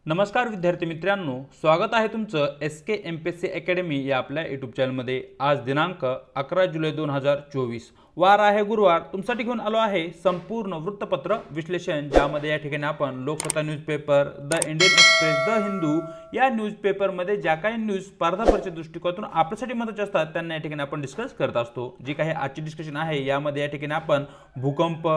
नमस्कार विद्यार्थी मित्रांनो, स्वागत आहे तुमचं SK MPSC अकॅडमी या आपल्या यूट्यूब चॅनलमध्ये। आज दिनांक 11 जुलै 2024 वार आहे गुरुवार। तुमच्यासाठी घेऊन आलो आहे संपूर्ण वृत्तपत्र विश्लेषण, ज्यामध्ये या ठिकाणी आपण Loksatta newspaper, the Indian express, the Hindu या न्यूजपेपरमध्ये ज्या काही न्यूज स्पर्धा परीक्षे दृष्टिकोनातून आपल्यासाठी महत्त्वाचे असतात त्यांना या ठिकाणी आपण डिस्कस करत असतो। जी काही आजची डिस्कशन आहे यामध्ये या ठिकाणी आपण भूकंप,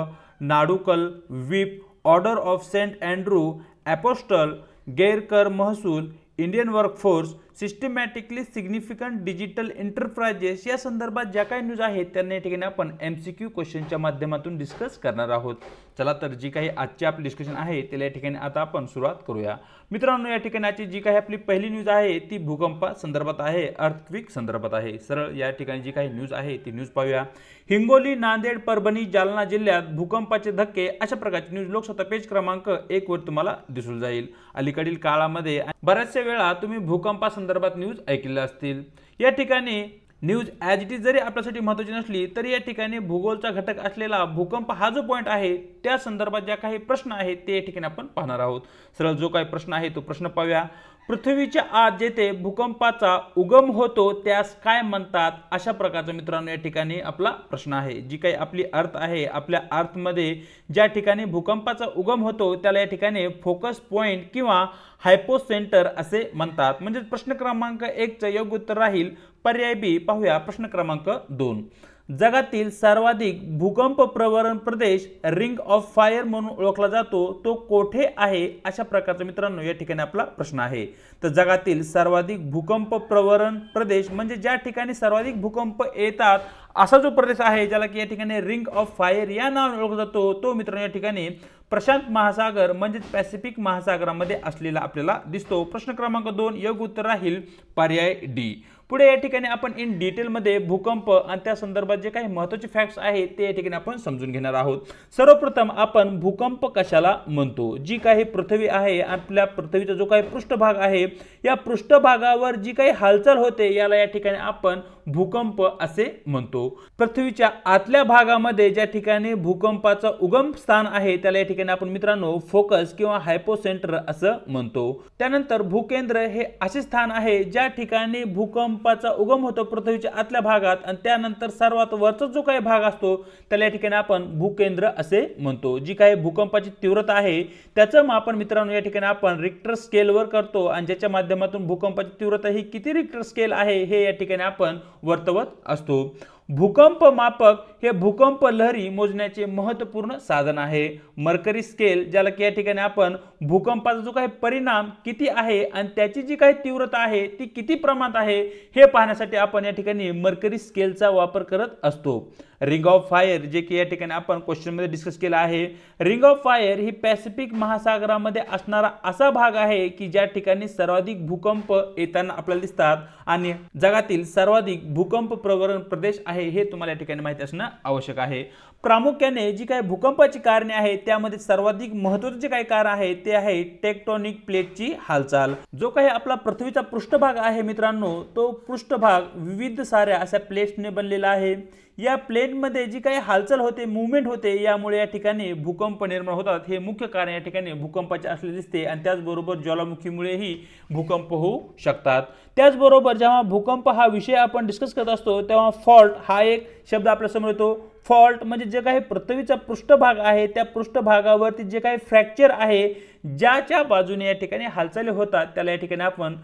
नाडुकल, whip, order of Saint Andrew, apostle, गैरकर महसूल, Indian workforce, systematically significant digital enterprises या संदर्भात ज्या काही न्यूज आहेत त्यांना या ठिकाणी आपण MCQ क्वेश्चनच्या माध्यमातून डिस्कस करणार आहोत। चला तर जी काही आजची आपली डिस्कशन आहे त्याला या ठिकाणी आता आपण सुरुवात करूया। मित्रांनो, या ठिकाणी आजची जी काही आपली पहिली न्यूज आहे ती भूकंपा संदर्भात आहे, अर्थक्विक संदर्भात आहे। सरळ या ठिकाणी जी काही न्यूज आहे ती न्यूज पाहूया। हिंगोली, नांदेड, परभणी, जालना जिल्ह्यात भूकंपाचे धक्के अशा प्रकारची न्यूज लोकसत्ता पेज क्रमांक 1 वर तुम्हाला दिसून जाईल। अलीकडील काळामध्ये बऱ्याचशा वेळा तुम्ही भूकंपा संदर्भात न्यूज ऐकलेल्या असतील। या ठिकाणी न्यूज ॲज इट इज जरी आपल्यासाठी महत्त्वाची नसली तरी या ठिकाणी भूगोलचा घटक असलेला भूकंप हा जो पॉईंट आहे त्या संदर्भात ज्या काही प्रश्न आहेत ते या ठिकाणी आपण पाहणार आहोत। सरळ जो काही प्रश्न आहे तो प्रश्न पाहूया। पृथ्वीच्या आत जेथे भूकंपाचा उगम होतो त्यास काय म्हणतात, अशा प्रकारचा मित्रांनो या ठिकाणी आपला प्रश्न आहे। जी काही आपली अर्थ आहे, आपल्या अर्थमध्ये ज्या ठिकाणी भूकंपाचा उगम होतो त्याला या ठिकाणी फोकस पॉइंट किंवा हायपोसेंटर असे म्हणतात। म्हणजे प्रश्न क्रमांक 1 चे योग्य उत्तर राहील पर्याय बी। पाहूया प्रश्न क्रमांक 2। जगातील सर्वाधिक भूकंप प्रवण प्रदेश रिंग ऑफ फायर म्हणून ओळखला जातो तो कोठे आहे, अशा प्रकारचा मित्रांनो या ठिकाणी आपला प्रश्न आहे। तर जगातील सर्वाधिक भूकंप प्रवण प्रदेश म्हणजे ज्या ठिकाणी सर्वाधिक भूकंप येतात असा जो प्रदेश आहे ज्याला की या ठिकाणी रिंग ऑफ फायर या नावाने ओळखला जातो तो मित्रांनो या ठिकाणी प्रशांत महासागर म्हणजे पॅसिफिक महासागरामध्ये असलेला आपल्याला दिसतो। प्रश्न क्रमांक 2 योग्य उत्तर राहील पर्याय डी। पुढे या ठिकाणी आपण इन डिटेल मध्ये भूकंप आणि त्या संदर्भात जे काही महत्त्वाचे फॅक्ट्स आहेत ते या ठिकाणी आपण समजून घेणार आहोत। सर्वप्रथम आपण भूकंप कशाला म्हणतो। जी काही पृथ्वी आहे, आपल्या पृथ्वीचा जो काही पृष्ठभाग आहे या पृष्ठभागावर जी काही हालचाल होते याला या ठिकाणी आपण भूकंप असे म्हणतो। पृथ्वीच्या आतल्या भागामध्ये ज्या ठिकाणी भूकंपाचा उगम स्थान आहे त्याला या ठिकाणी आपण मित्रांनो फोकस किंवा हायपोसेंटर असं म्हणतो। त्यानंतर भूकेंद्र हे असे स्थान आहे ज्या ठिकाणी भूकंपाचा उगम होतो पृथ्वीच्या आतल्या भागात आणि त्यानंतर सर्वात वरचा जो काही भाग असतो त्याला या ठिकाणी आपण भूकेंद्र असे म्हणतो। जी काही भूकंपाची तीव्रता आहे त्याचं मापन मित्रांनो या ठिकाणी आपण रिक्टर स्केलवर करतो आणि ज्याच्या माध्यमातून भूकंपाची तीव्रता ही किती रिक्टर स्केल आहे हे या ठिकाणी आपण वर्तवत असतो। भूकंप मापक हे भूकंप लहरी मोजण्याचे महत्त्वपूर्ण साधन आहे। मर्करी स्केल ज्याला की या ठिकाणी आपण भूकंपाचा जो काही परिणाम किती आहे आणि त्याची जी काही तीव्रता आहे ती किती प्रमाणात आहे हे पाहण्यासाठी आपण या ठिकाणी मर्करी स्केलचा वापर करत असतो। रिंग ऑफ फायर जे की या ठिकाणी आपण क्वेश्चन मध्ये डिस्कस केला आहे। रिंग ऑफ फायर ही पॅसिफिक महासागरामध्ये असणारा असा भाग आहे की ज्या ठिकाणी सर्वाधिक भूकंप येताना आपल्याला दिसतात आणि जगातील सर्वाधिक भूकंप प्रवण प्रदेश आहे हे तुम्हाला या ठिकाणी माहिती असणं आवश्यक आहे। प्रामुख्याने जी काही भूकंपाची कारणे आहेत त्यामध्ये सर्वाधिक महत्त्वाचे जे काही कारण आहे ते आहे टेक्टोनिक प्लेटची हालचाल। जो काही आपला पृथ्वीचा पृष्ठभाग आहे मित्रांनो तो पृष्ठभाग विविध साऱ्या अशा प्लेट्सने बनलेला आहे। या प्लेनमध्ये जी काही हालचाल होते, मूवमेंट होते, यामुळे या ठिकाणी भूकंप निर्माण होतात। हे मुख्य कारण या ठिकाणी भूकंपाचे असले दिसते आणि त्याचबरोबर ज्वालामुखीमुळेही भूकंप होऊ शकतात। त्याचबरोबर जेव्हा भूकंप हा विषय आपण डिस्कस करत असतो तेव्हा फॉल्ट हा एक शब्द आपल्या समोर येतो। फॉल्ट म्हणजे जे काही पृथ्वीचा पृष्ठभाग आहे त्या पृष्ठभागावरती जे काही फ्रॅक्चर आहे ज्याच्या बाजूने या ठिकाणी हालचाली होतात त्याला या ठिकाणी आपण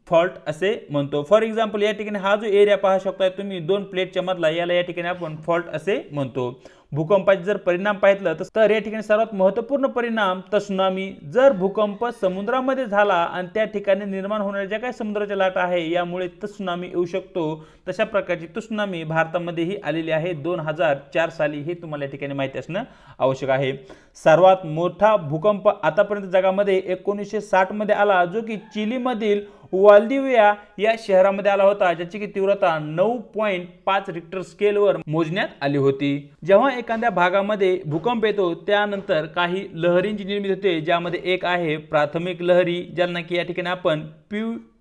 फॉल्ट असे म्हणतो। फॉर एक्झाम्पल या ठिकाणी हा जो एरिया पाहू शकता तुम्ही दोन प्लेटच्या मधला याला या ठिकाणी आपण फॉल्ट असे म्हणतो। भूकंपाचे जर परिणाम पाहितलं तर या ठिकाणी सर्वात महत्त्वपूर्ण परिणाम त्सुनामी। जर भूकंप समुद्रामध्ये झाला आणि त्या ठिकाणी निर्माण होणाऱ्या ज्या काही समुद्राच्या लाटा आहे यामुळे त्सुनामी येऊ शकतो, तशा प्रकारची त्सुनामी भारतामध्येही आलेली आहे 2004 साली। हे तुम्हाला या ठिकाणी माहिती असणं आवश्यक आहे। सर्वात मोठा भूकंप आतापर्यंत जगामध्ये 1960 मध्ये आला जो की चिलीमधील वाल्दिविया या शहरामध्ये आला होता, ज्याची की तीव्रता 9.5 रिक्टर स्केलवर मोजण्यात आली होती। जेव्हा एखाद्या भागामध्ये भूकंप येतो त्यानंतर काही लहरींची निर्मिती होते, ज्यामध्ये एक आहे प्राथमिक लहरी ज्यांना की या ठिकाणी आपण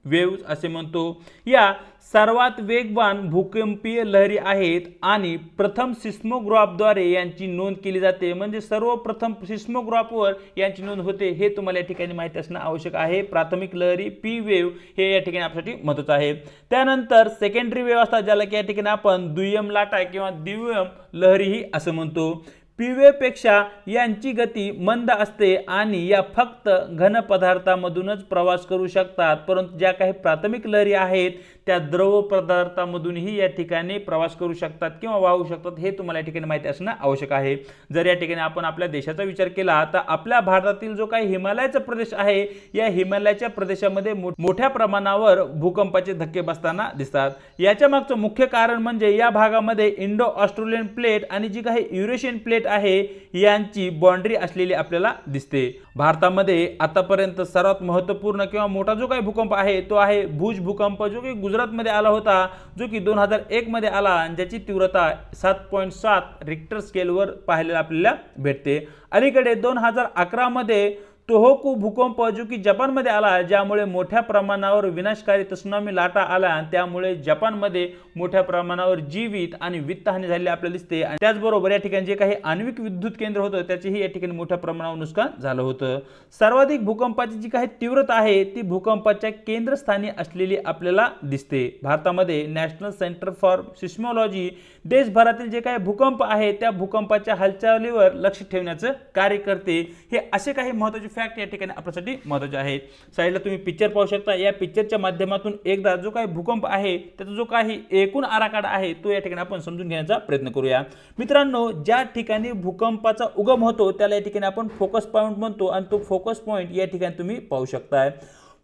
वेव्ज असे म्हणतो। या सर्वात वेगवान भूकंपीय लहरी आहेत आणि प्रथम सिस्मोग्राफद्वारे यांची नोंद केली जाते, म्हणजे सर्वप्रथम सिस्मोग्राफवर यांची नोंद होते हे तुम्हाला या ठिकाणी माहिती असणे आवश्यक आहे। प्राथमिक लहरी पी वेव्ह हे या ठिकाणी आपल्यासाठी महत्त्वाचं आहे। त्यानंतर सेकंडरी वेव्ह असतात, ज्याला की या ठिकाणी आपण दुय्यम लाटा किंवा द्वियम लहरीही असं म्हणतो। पी वेव्ह पेक्षा यांची गती मंद असते आणि या फक्त घन पदार्थामधूनच प्रवास करू शकतात, परंतु ज्या काही प्राथमिक लहरी आहेत त्या द्रव पदार्थामधूनही या ठिकाणी प्रवास करू शकतात किंवा वाहू शकतात हे तुम्हाला या ठिकाणी माहिती असणं आवश्यक आहे। जर या ठिकाणी आपण आपल्या देशाचा विचार केला तर आपल्या भारतातील जो काही हिमालयाचा प्रदेश आहे या हिमालयाच्या प्रदेशामध्ये मोठ्या प्रमाणावर भूकंपाचे धक्के बसताना दिसतात। याच्या मागचं मुख्य कारण म्हणजे या भागामध्ये इंडो ऑस्ट्रेलियन प्लेट आणि जी काही युरेशियन प्लेट आहे यांची बाउंड्री असलेली आपल्याला दिसते। भारतामध्ये आतापर्यंत सर्वात महत्त्वपूर्ण किंवा मोठा जो काही भूकंप आहे तो आहे भुज भूकंप, जो की गुजरातमध्ये आला होता, जो की 2001 मध्ये आला आणि ज्याची तीव्रता 7.7 रिक्टर स्केलवर पाहायला आपल्याला भेटते। अलीकडे 2011 मध्ये तोहोकू भूकंप जो की जपानमध्ये आला, ज्यामुळे मोठ्या प्रमाणावर विनाशकारी त्सुनामी लाटा आला आणि त्यामुळे जपानमध्ये मोठ्या प्रमाणावर जीवित आणि वित्तहानी झालेली आपल्याला दिसते। आणि त्याचबरोबर या ठिकाणी जे काही आण्विक विद्युत केंद्र होतं त्याचेही या ठिकाणी मोठ्या प्रमाणावर नुकसान झालं होतं। सर्वाधिक भूकंपाची जी काही तीव्रता आहे ती भूकंपाच्या केंद्रस्थानी असलेली आपल्याला दिसते। भारतामध्ये नॅशनल सेंटर फॉर सिस्मॉलॉजी देशभरातील जे काही भूकंप आहे त्या भूकंपाच्या हालचालीवर लक्ष ठेवण्याचं कार्य करते। हे असे काही महत्त्वाचे फॅक्ट या ठिकाणी आपल्यासाठी महत्त्वाचे आहेत। साइडला तुम्ही पिक्चर पाहू शकता, या पिक्चरच्या माध्यमातून एकदा जो काही भूकंप आहे त्याचा जो काही एकूण आराखडा आहे तो या ठिकाणी आपण समजून घेण्याचा प्रयत्न करूया। मित्रांनो, ज्या ठिकाणी भूकंपाचा उगम होतो त्याला या ठिकाणी आपण फोकस पॉइंट म्हणतो आणि तो फोकस पॉइंट या ठिकाणी तुम्ही पाहू शकताय।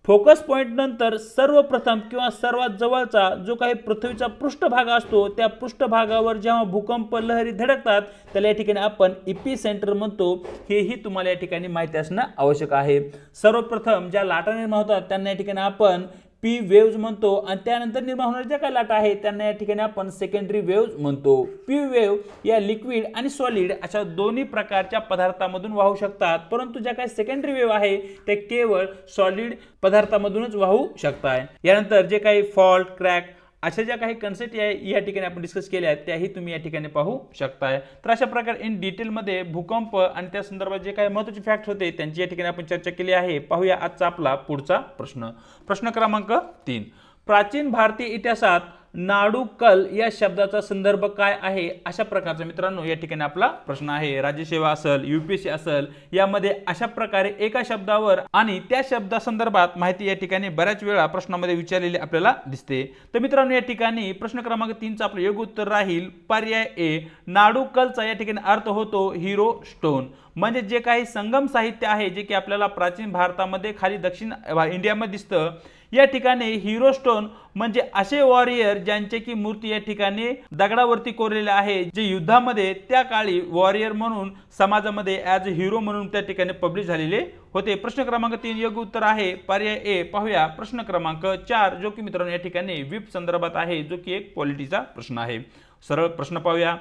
फोकस पॉइंट नंतर सर्वप्रथम किंवा सर्वात जवळचा जो काही पृथ्वीचा पृष्ठभाग असतो त्या पृष्ठभागावर जेव्हा भूकंप लहरी धडकतात त्याला या ठिकाणी आपण इपिसेंटर म्हणतो, हेही तुम्हाला या ठिकाणी माहिती असणं आवश्यक आहे। सर्वप्रथम ज्या लाटा निर्माण होतात त्यांना या ठिकाणी आपण पी वेव्ज म्हणतो आणि त्यानंतर निर्माण होणाऱ्या ज्या काही लाटा आहेत त्यांना या ठिकाणी आपण सेकंडरी वेव्ज म्हणतो। पी वेव्ह या लिक्विड आणि सॉलिड अशा दोन्ही प्रकारच्या पदार्थांमधून वाहू शकतात, परंतु ज्या काही सेकंडरी वेव्ह आहे ते केवळ सॉलिड पदार्थामधूनच वाहू शकतात। यानंतर जे काही फॉल्ट, क्रॅक अशा ज्या काही कन्सेप्ट या ठिकाणी आपण डिस्कस केल्या आहेत त्याही तुम्ही या ठिकाणी पाहू शकताय। तर अशा प्रकारे इन डिटेलमध्ये भूकंप आणि त्या संदर्भात जे काही महत्त्वाचे फॅक्ट्स होते त्यांची या ठिकाणी आपण चर्चा केली आहे। पाहूया आजचा आपला पुढचा प्रश्न। प्रश्न क्रमांक 3, प्राचीन भारतीय इतिहासात नाडुकल या शब्दाचा संदर्भ काय आहे? अशा प्रकारचा मित्रांनो या ठिकाणी आपला प्रश्न आहे। राज्यसेवा असेल, यूपीएससी असेल, यामध्ये अशा प्रकारे एका शब्दावर आणि त्या शब्दासंदर्भात माहिती या ठिकाणी बऱ्याच वेळा प्रश्नामध्ये विचारलेली आपल्याला दिसते। तर मित्रांनो या ठिकाणी प्रश्न क्रमांक 3 चा आपलं योग्य उत्तर राहील पर्याय ए। नाडुकलचा या ठिकाणी अर्थ होतो हिरो स्टोन, म्हणजे जे काही संगम साहित्य आहे जे की आपल्याला प्राचीन भारतामध्ये खाली दक्षिण इंडियामध्ये दिसतं, या ठिकाणी हिरो स्टोन म्हणजे असे वॉरियर ज्यांचे की मूर्ती या ठिकाणी दगडावरती कोरलेले आहे, जे युद्धामध्ये त्या काळी वॉरियर म्हणून समाजामध्ये ॲज अ हिरो म्हणून त्या ठिकाणी पब्लिश झालेले होते। प्रश्न क्रमांक 3 योग्य उत्तर आहे पर्याय ए। पाहूया प्रश्न क्रमांक 4 जो की मित्रांनो या ठिकाणी विप संदर्भात आहे, जो की एक पॉलिटीचा प्रश्न आहे। सरळ प्रश्न पाहूया।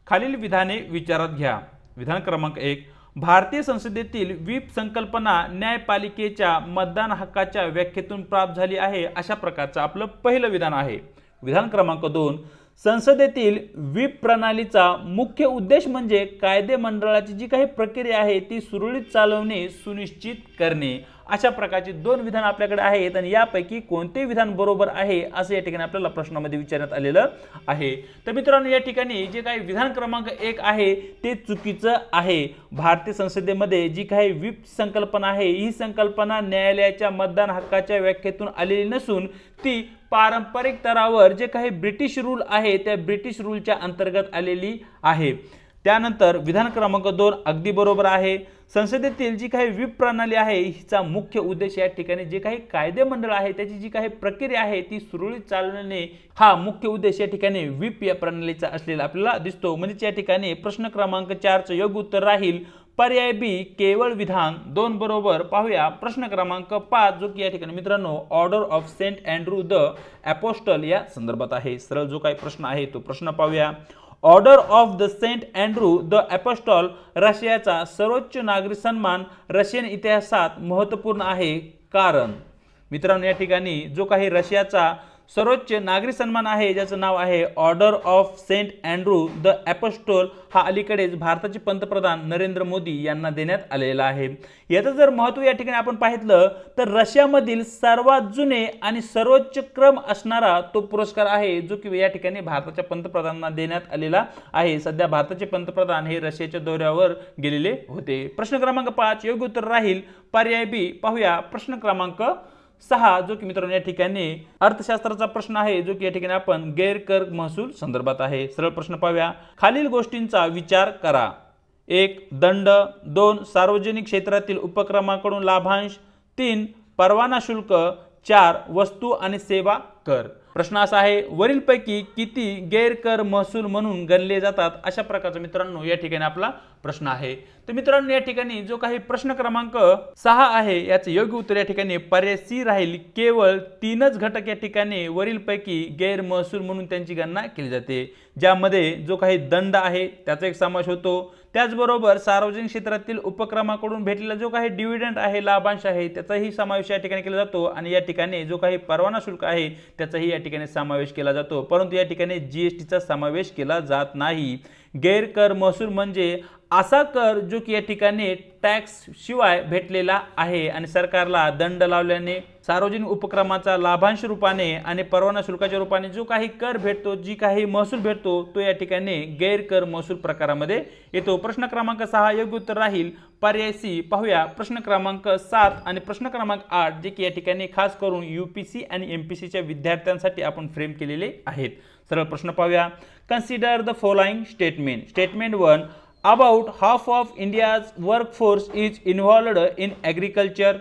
खालील विधाने विचारात घ्या। विधान क्रमांक 1, भारतीय संसदेतील व्हीप संकल्पना न्यायपालिकेच्या मतदान हक्काच्या व्याख्येतून प्राप्त झाली आहे, अशा प्रकारचं आपलं पहिलं विधान आहे। विधान क्रमांक 2, संसदेतील व्हीप प्रणालीचा मुख्य उद्देश म्हणजे कायदे मंडळाची जी काही प्रक्रिया आहे ती सुरळीत चालवणे सुनिश्चित करणे। अशा प्रकारची 2 विधान आपल्याकडे आहेत आणि यापैकी कोणते विधान बरोबर आहे असं या ठिकाणी आपल्याला प्रश्नामध्ये विचारण्यात आलेलं आहे। तर मित्रांनो या ठिकाणी जे काही विधान क्रमांक 1 आहे ते चुकीचं आहे। भारतीय संसदेमध्ये जी काही व्हीप संकल्पना आहे ही संकल्पना न्यायालयाच्या मतदान हक्काच्या व्याख्येतून आलेली नसून ती पारंपरिक स्तरावर जे काही ब्रिटिश रूल आहे त्या ब्रिटिश रूलच्या अंतर्गत आलेली आहे। त्यानंतर विधान क्रमांक 2 अगदी बरोबर आहे। संसदेतील जी काही व्हीप प्रणाली आहे हिचा मुख्य उद्देश या ठिकाणी जे काही कायदे मंडळ आहे त्याची जी काही प्रक्रिया आहे ती सुरळीत चालवणे हा मुख्य उद्देश या ठिकाणी व्हीप या प्रणालीचा असलेला आपल्याला दिसतो। म्हणजे या ठिकाणी प्रश्न क्रमांक 4 चे योग्य उत्तर राहील पर्याय बी केवळ विधान 2 बरोबर। पाहूया प्रश्न क्रमांक 5 जो की या ठिकाणी मित्रांनो Order of Saint Andrew the Apostle या संदर्भात आहे। सरळ जो काही प्रश्न आहे तो प्रश्न पाहूया। Order of the Saint Andrew the Apostle रशियाचा सर्वोच्च नागरी सन्मान रशियन इतिहासात महत्त्वपूर्ण आहे, कारण मित्रांनो या ठिकाणी जो काही रशियाचा सर्वोच्च नागरी सन्मान आहे ज्याचं नाव आहे order of Saint Andrew the apostle हा अलीकडेच भारताचे पंतप्रधान नरेंद्र मोदी यांना देण्यात आलेला आहे। याचं जर महत्त्व या ठिकाणी आपण पाहिलं तर रशियामधील सर्वात जुने आणि सर्वोच्च क्रम असणारा तो पुरस्कार आहे जो की या ठिकाणी भारताच्या पंतप्रधानांना देण्यात आलेला आहे। सध्या भारताचे पंतप्रधान हे रशियाच्या दौऱ्यावर गेलेले होते। प्रश्न क्रमांक 5 योग्य उत्तर राहील पर्याय बी। पाहूया प्रश्न क्रमांक 6 जो की मित्रांनो या ठिकाणी अर्थशास्त्राचा प्रश्न आहे जो की या ठिकाणी आपण गैरकर महसूल संदर्भात आहे। सरळ प्रश्न पाहूया। खालील गोष्टींचा विचार करा। 1 दंड, 2 सार्वजनिक क्षेत्रातील उपक्रमांकडून लाभांश, 3 परवाना शुल्क, 4 वस्तू आणि सेवा कर। प्रश्न असा आहे वरीलपैकी किती गैरकर महसूल म्हणून गणले जातात अशा प्रकारचा मित्रांनो या ठिकाणी आपला प्रश्न आहे। तर मित्रांनो या ठिकाणी जो काही प्रश्न क्रमांक 6 आहे याचे योग्य उत्तर या ठिकाणी पर्याय सी राहील। केवळ 3च घटक या ठिकाणी वरीलपैकी गैर महसूल म्हणून त्यांची गणना केली जाते, ज्यामध्ये जो काही दंड आहे त्याचा एक समावेश होतो, त्याचबरोबर सार्वजनिक क्षेत्रातील उपक्रमाकडून भेटलेला जो काही डिव्हिडंड आहे लाभांश आहे त्याचाही समावेश या ठिकाणी केला जातो आणि या ठिकाणी जो काही परवाना शुल्क आहे त्याचाही या ठिकाणी समावेश केला जातो, परंतु या ठिकाणी जीएसटीचा समावेश केला जात नाही। गैरकर महसूल म्हणजे असा कर जो की या ठिकाणी टॅक्स शिवाय भेटलेला आहे आणि सरकारला दंड लावल्याने सार्वजनिक उपक्रमाचा लाभांश रूपाने आणि परवाना शुल्काच्या रूपाने जो काही कर भेटतो, जी काही महसूल भेटतो तो या ठिकाणी गैरकर महसूल प्रकारामध्ये येतो। प्रश्न क्रमांक 6 योग्य उत्तर राहील पर्याय सी। पाहूया प्रश्न क्रमांक 7 आणि प्रश्न क्रमांक 8 जे की या ठिकाणी खास करून यूपीसी आणि एमपीसीच्या विद्यार्थ्यांसाठी आपण फ्रेम केलेले आहेत। सरळ प्रश्न पाहूया। Consider the following statement. Statement 1 About half of India's workforce is involved in agriculture.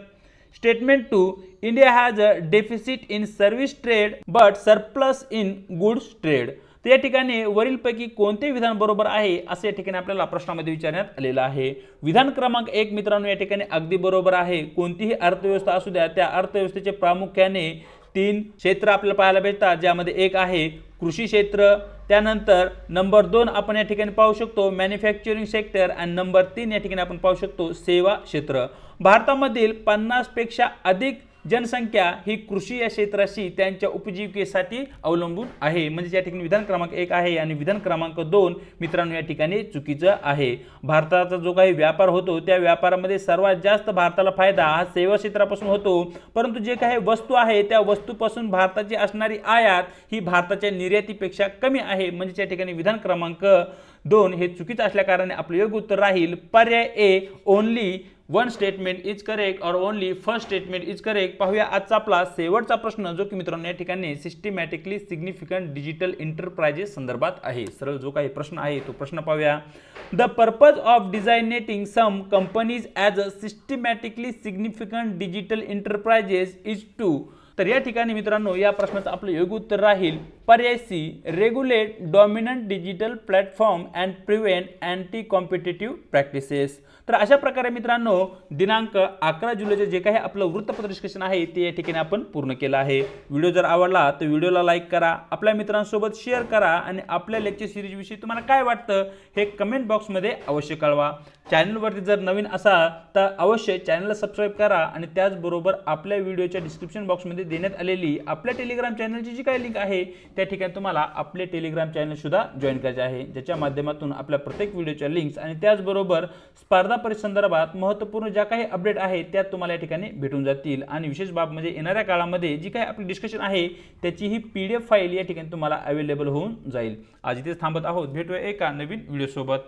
Statement 2 India has a deficit in service trade but surplus in goods trade. तर या ठिकाणी वरीलपैकी कोणते विधान बरोबर आहे असे या ठिकाणी आपल्याला प्रश्नामध्ये विचारण्यात आलेला आहे। विधान क्रमांक 1 मित्रांनो या ठिकाणी अगदी बरोबर आहे। कोणतीही अर्थव्यवस्था असू द्या त्या अर्थव्यवस्थेचे प्रामुख्याने 3 क्षेत्र आपल्याला पाहायला भेटतात, ज्यामध्ये एक आहे कृषी क्षेत्र, त्यानंतर नंबर 2 आपण या ठिकाणी पाहू शकतो मॅन्युफॅक्चरिंग सेक्टर आणि नंबर 3 या ठिकाणी आपण पाहू शकतो सेवा क्षेत्र। भारतामधील 50 पेक्षा अधिक जनसंख्या ही कृषी या क्षेत्राशी त्यांच्या उपजीविकेसाठी अवलंबून आहे, म्हणजे या ठिकाणी विधान क्रमांक 1 आहे आणि विधान क्रमांक 2 मित्रांनो या ठिकाणी चुकीचं आहे। भारताचा जो काही व्यापार होतो त्या व्यापारामध्ये सर्वात जास्त भारताला फायदा हा सेवा क्षेत्रापासून होतो, परंतु जे काही वस्तू आहे त्या वस्तूपासून भारताची असणारी आयात ही भारताच्या निर्यातीपेक्षा कमी आहे, म्हणजे या ठिकाणी विधान क्रमांक 2 हे चुकीचं असल्या कारणाने आपले योग्य उत्तर राहील पर्याय A. Only one statement is correct और only first statement is correct. पाहूया आजचा आपला शेवटचा प्रश्न जो की मित्रांनो या ठिकाणी सिस्टमॅटिकली सिग्निफिकंट डिजिटल एंटरप्राइजेस संदर्भात आहे। सरळ जो काही प्रश्न आहे तो प्रश्न पाहूया। The purpose of designating some companies as a systematically significant digital enterprises is to. तर या ठिकाणी मित्रांनो या प्रश्नाचं आपलं योग्य उत्तर राहील पर्याय C. Regulate dominant digital platform and prevent anti competitive practices. तर अशा प्रकारे मित्रांनो दिनांक 11 जुलैचे जे काही आपलं वृत्तपत्र डिस्कशन आहे ते या ठिकाणी आपण पूर्ण केलं आहे। व्हिडिओ जर आवडला तर व्हिडिओला लाईक करा, आपल्या मित्रांसोबत शेअर करा आणि आपल्या लेक्चर सिरीज विषयी तुम्हाला काय वाटतं हे कमेंट बॉक्समध्ये अवश्य कळवा। चॅनलवरती जर नवीन असाल तर अवश्य चॅनलला सबस्क्राईब करा आणि त्याचबरोबर आपल्या व्हिडिओच्या डिस्क्रिप्शन बॉक्समध्ये देण्यात आलेली आपल्या टेलिग्राम चॅनलची जी काही लिंक आहे त्या ठिकाणी तुम्हाला आपले टेलिग्राम चॅनल सुद्धा जॉईन करायचे आहे, ज्याच्या माध्यमातून आपल्या प्रत्येक व्हिडिओच्या लिंक्स आणि त्याचबरोबर स्पर्धा परीक्षा संदर्भात महत्त्वपूर्ण ज्या काही अपडेट आहेत त्या तुम्हाला या ठिकाणी भेटून जातील। आणि विशेष बाब म्हणजे येणाऱ्या काळामध्ये जी काही आपली डिस्कशन आहे त्याची ही PDF फाईल या ठिकाणी तुम्हाला अवेलेबल होऊन जाईल। आज इथेच थांबत आहोत, भेटूया एका नवीन व्हिडिओ सोबत।